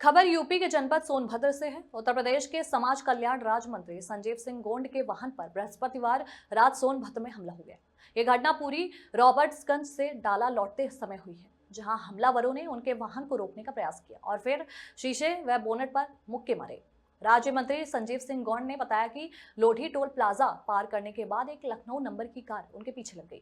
खबर यूपी के जनपद सोनभद्र से है। उत्तर प्रदेश के समाज कल्याण राज्य मंत्री संजीव सिंह गोंड के वाहन पर बृहस्पतिवार रात सोनभद्र में हमला हो गया। ये घटना पूरी रॉबर्ट्सगंज से डाला लौटते समय हुई है, जहां हमलावरों ने उनके वाहन को रोकने का प्रयास किया और फिर शीशे व बोनेट पर मुक्के मारे। राज्य मंत्री संजीव सिंह गौंड ने बताया कि लोधी टोल प्लाजा पार करने के बाद एक लखनऊ नंबर की कार उनके पीछे लग गई।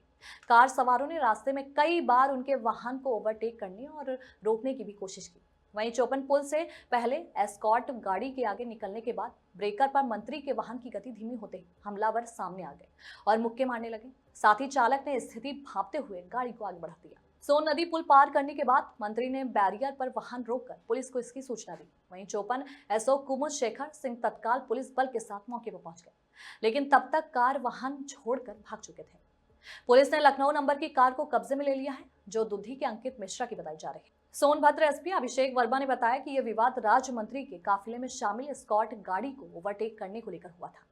कार सवारों ने रास्ते में कई बार उनके वाहन को ओवरटेक करने और रोकने की भी कोशिश की। वहीं चौपन पुल से पहले एस्कॉर्ट गाड़ी के आगे निकलने के बाद ब्रेकर पर मंत्री के वाहन की गति धीमी होते ही हमलावर सामने आ गए और मुक्के मारने लगे। साथ ही चालक ने स्थिति भांपते हुए गाड़ी को आगे बढ़ा दिया। सोन नदी पुल पार करने के बाद मंत्री ने बैरियर पर वाहन रोककर पुलिस को इसकी सूचना दी। वहीं चौपन एसओ कुमुद शेखर सिंह तत्काल पुलिस बल के साथ मौके पर पहुंच गए, लेकिन तब तक कार वाहन छोड़कर भाग चुके थे। पुलिस ने लखनऊ नंबर की कार को कब्जे में ले लिया है, जो दुधी के अंकित मिश्रा की बताई जा रही है। सोनभद्र एसपी अभिषेक वर्मा ने बताया कि यह विवाद राज्य मंत्री के काफिले में शामिल एस्कॉर्ट गाड़ी को ओवरटेक करने को लेकर हुआ था।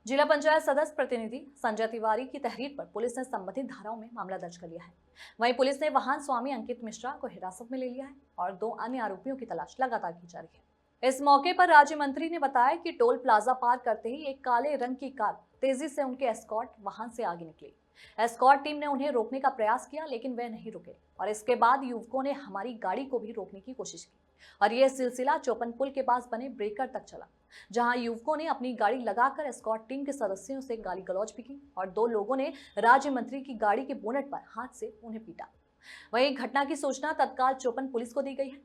जिला पंचायत सदस्य प्रतिनिधि संजय तिवारी की तहरीर पर पुलिस ने संबंधित धाराओं में मामला दर्ज कर लिया है। वहीं पुलिस ने वाहन स्वामी अंकित मिश्रा को हिरासत में ले लिया है और 2 अन्य आरोपियों की तलाश लगातार की जा रही है। इस मौके पर राज्य मंत्री ने बताया कि टोल प्लाजा पार करते ही एक काले रंग की कार तेजी से उनके एस्कॉर्ट वाहन से आगे निकली। एस्कॉर्ट टीम ने उन्हें रोकने का प्रयास किया, लेकिन वे नहीं रुके और इसके बाद युवकों ने हमारी गाड़ी को भी रोकने की कोशिश की और यह सिलसिला चौपन पुल के पास बने ब्रेकर तक चला, जहां युवकों ने अपनी गाड़ी लगाकर एस्कॉर्ट टीम के सदस्यों से गाली गलौज भी की और 2 लोगों ने राज्य मंत्री की गाड़ी के बोनेट पर हाथ से उन्हें पीटा। वहीं घटना की सूचना तत्काल चौपन पुलिस को दी गई है।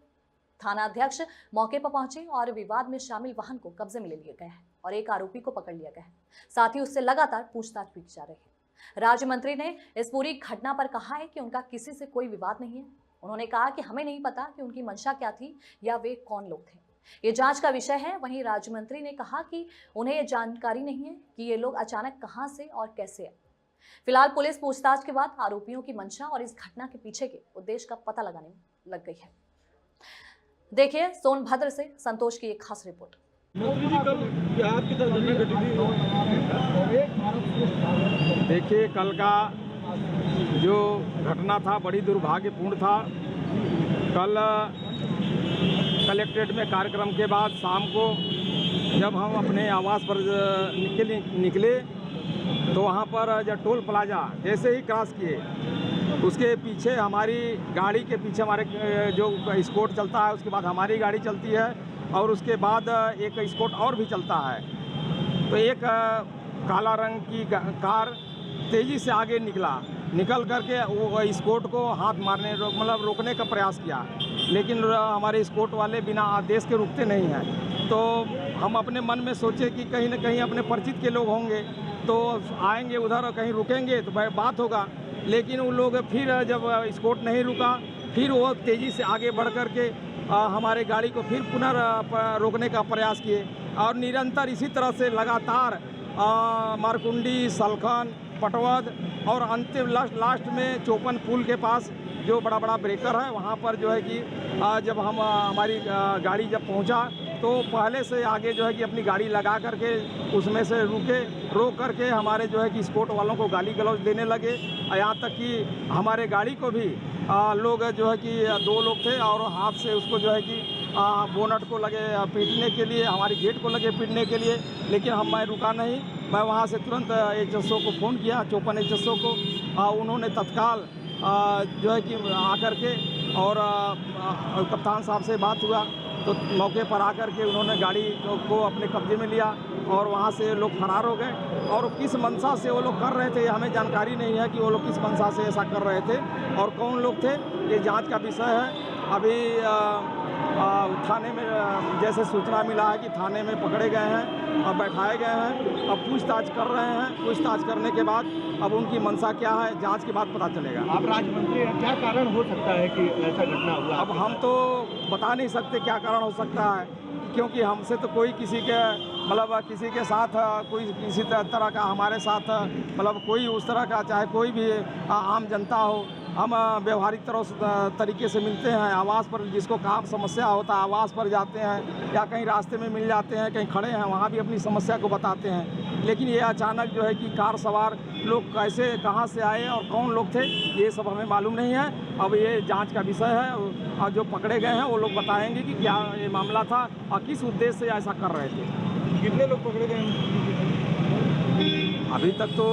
थाना अध्यक्ष मौके पर पहुंचे और विवाद में शामिल वाहन को कब्जे में ले लिया गया है और एक आरोपी को पकड़ लिया गया है। साथ ही उससे लगातार पूछताछ भी की जा रही है। राज्य मंत्री ने इस पूरी घटना पर कहा है कि उनका किसी से कोई विवाद नहीं है। उन्होंने कहा कि हमें नहीं पता कि उनकी मंशा क्या थी या वे कौन लोग थे, ये जांच का विषय है। वहीं राज्य मंत्री ने कहा कि उन्हें ये जानकारी नहीं है कि ये लोग अचानक कहां से और कैसे आए। फिलहाल पुलिस पूछताछ के बाद आरोपियों की मंशा और इस घटना के पीछे के उद्देश्य का पता लगाने में लग गई है। देखिए सोनभद्र से संतोष की एक खास रिपोर्ट। देखिए, कल का जो घटना था बड़ी दुर्भाग्यपूर्ण था। कल कलेक्ट्रेट में कार्यक्रम के बाद शाम को जब हम अपने आवास पर निकले तो वहाँ पर जब टोल प्लाजा जैसे ही क्रॉस किए, उसके पीछे हमारी गाड़ी के पीछे हमारे जो स्कॉट चलता है, उसके बाद हमारी गाड़ी चलती है और उसके बाद एक स्कॉट और भी चलता है। तो एक काला रंग की कार तेज़ी से आगे निकल करके वो स्कॉट को हाथ मारने मतलब रोकने का प्रयास किया, लेकिन हमारे स्कॉट वाले बिना आदेश के रुकते नहीं हैं। तो हम अपने मन में सोचे कि कहीं ना कहीं अपने परिचित के लोग होंगे तो आएंगे उधर, कहीं रुकेंगे तो बात होगा। लेकिन वो लोग फिर जब स्कॉट नहीं रुका, फिर वो तेज़ी से आगे बढ़ करके हमारे गाड़ी को फिर पुनः रोकने का प्रयास किए और निरंतर इसी तरह से लगातार मारकुंडी, सलखन, पटवद और अंतिम लास्ट में चौपन पुल के पास जो बड़ा ब्रेकर है, वहाँ पर जो है कि जब हमारी गाड़ी जब पहुँचा तो पहले से आगे जो है कि अपनी गाड़ी लगा करके उसमें से रोक करके हमारे जो है कि स्कॉट वालों को गाली गलौज देने लगे। यहाँ तक कि हमारे गाड़ी को भी लोग जो है कि 2 लोग थे और हाथ से उसको जो है कि बोनट को लगे पीटने के लिए, हमारी गेट को लगे पीटने के लिए, लेकिन मैं रुका नहीं। मैं वहाँ से तुरंत HSO को फ़ोन किया, चौपन HSO को। उन्होंने तत्काल जो है कि आकर के और कप्तान साहब से बात हुआ तो मौके पर आकर के उन्होंने गाड़ी को अपने कब्जे में लिया और वहाँ से लोग फरार हो गए। और किस मंशा से वो लोग कर रहे थे हमें जानकारी नहीं है कि वो लोग किस मंशा से ऐसा कर रहे थे और कौन लोग थे, ये जांच का विषय है। अभी थाने में जैसे सूचना मिला है कि थाने में पकड़े गए हैं और बैठाए गए हैं, अब पूछताछ कर रहे हैं। पूछताछ करने के बाद अब उनकी मंशा क्या है, जांच के बाद पता चलेगा। आप राज्य मंत्री हैं, क्या कारण हो सकता है कि ऐसा घटना हुआ? अब हम तो बता नहीं सकते क्या कारण हो सकता है, क्योंकि हमसे तो कोई किसी के मतलब किसी के साथ कोई किसी तरह का हमारे साथ मतलब कोई उस तरह का, चाहे कोई भी आम जनता हो, हम व्यवहारिक तरीके से मिलते हैं। आवास पर जिसको काम समस्या होता है आवास पर जाते हैं या कहीं रास्ते में मिल जाते हैं, कहीं खड़े हैं वहाँ भी अपनी समस्या को बताते हैं। लेकिन ये अचानक जो है कि कार सवार लोग कैसे कहाँ से आए और कौन लोग थे ये सब हमें मालूम नहीं है। अब ये जांच का विषय है। और जो पकड़े गए हैं वो लोग बताएंगे कि क्या ये मामला था और किस उद्देश्य से ऐसा कर रहे थे। कितने लोग पकड़े गए हैं? अभी तक तो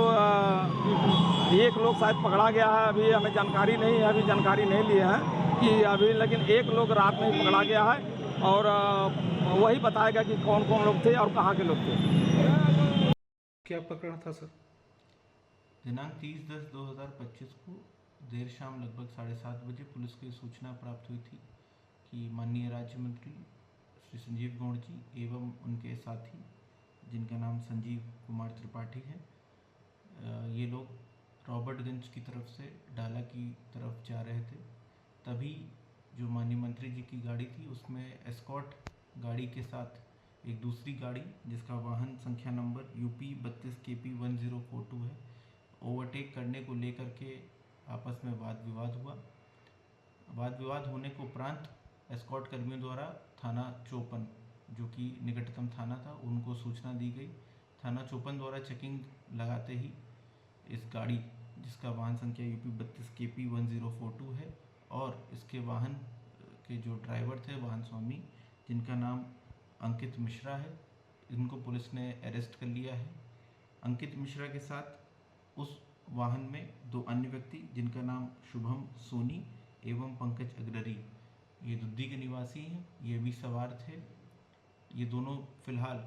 एक लोग शायद पकड़ा गया है, अभी हमें जानकारी नहीं है, अभी जानकारी नहीं लिए हैं कि अभी, लेकिन एक लोग रात में ही पकड़ा गया है और वही बताएगा कि कौन कौन लोग थे और कहाँ के लोग थे। क्या पकड़ा था सर? दिनांक 30/10/2025 को देर शाम लगभग 7:30 बजे पुलिस को सूचना प्राप्त हुई थी कि माननीय राज्य मंत्री श्री संजीव गौड़ जी एवं उनके साथी, जिनका नाम संजीव कुमार त्रिपाठी है, ये लोग रॉबर्टगंज की तरफ से डाला की तरफ जा रहे थे। तभी जो माननीय मंत्री जी की गाड़ी थी उसमें एस्कॉर्ट गाड़ी के साथ एक दूसरी गाड़ी, जिसका वाहन संख्या नंबर UP 32KP1042 है, ओवरटेक करने को लेकर के आपस में वाद विवाद हुआ। वाद विवाद होने के उपरांत एस्कॉर्ट कर्मियों द्वारा थाना चौपन, जो कि निकटतम थाना था, उनको सूचना दी गई। थाना चौपन द्वारा चेकिंग लगाते ही इस गाड़ी, जिसका वाहन संख्या UP 32KP1042 है, और इसके वाहन के जो ड्राइवर थे, वाहन स्वामी, जिनका नाम अंकित मिश्रा है, इनको पुलिस ने अरेस्ट कर लिया है। अंकित मिश्रा के साथ उस वाहन में 2 अन्य व्यक्ति, जिनका नाम शुभम सोनी एवं पंकज अग्ररी, ये दुद्दी के निवासी हैं, ये भी सवार थे। ये दोनों फिलहाल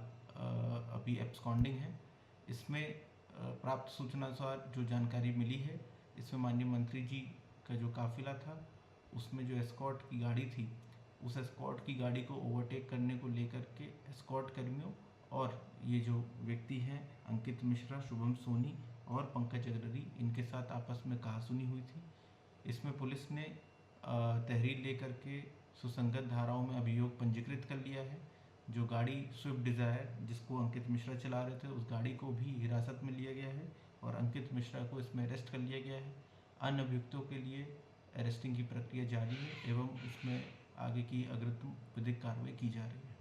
अभी एब्सकॉन्डिंग हैं। इसमें प्राप्त सूचना अनुसार जो जानकारी मिली है, इसमें माननीय मंत्री जी का जो काफिला था, उसमें जो एस्कॉर्ट की गाड़ी थी, उस एस्कॉर्ट की गाड़ी को ओवरटेक करने को लेकर के एस्कॉर्ट कर्मियों और ये जो व्यक्ति हैं अंकित मिश्रा, शुभम सोनी और पंकज अग्ररी, इनके साथ आपस में कहासुनी हुई थी। इसमें पुलिस ने तहरीर लेकर के सुसंगत धाराओं में अभियोग पंजीकृत कर लिया है। जो गाड़ी स्विफ्ट डिज़ायर, जिसको अंकित मिश्रा चला रहे थे, उस गाड़ी को भी हिरासत में लिया गया है और अंकित मिश्रा को इसमें अरेस्ट कर लिया गया है। अन्य अभियुक्तों के लिए अरेस्टिंग की प्रक्रिया जारी है एवं इसमें आगे की अग्रिम विधिक कार्रवाई की जा रही है।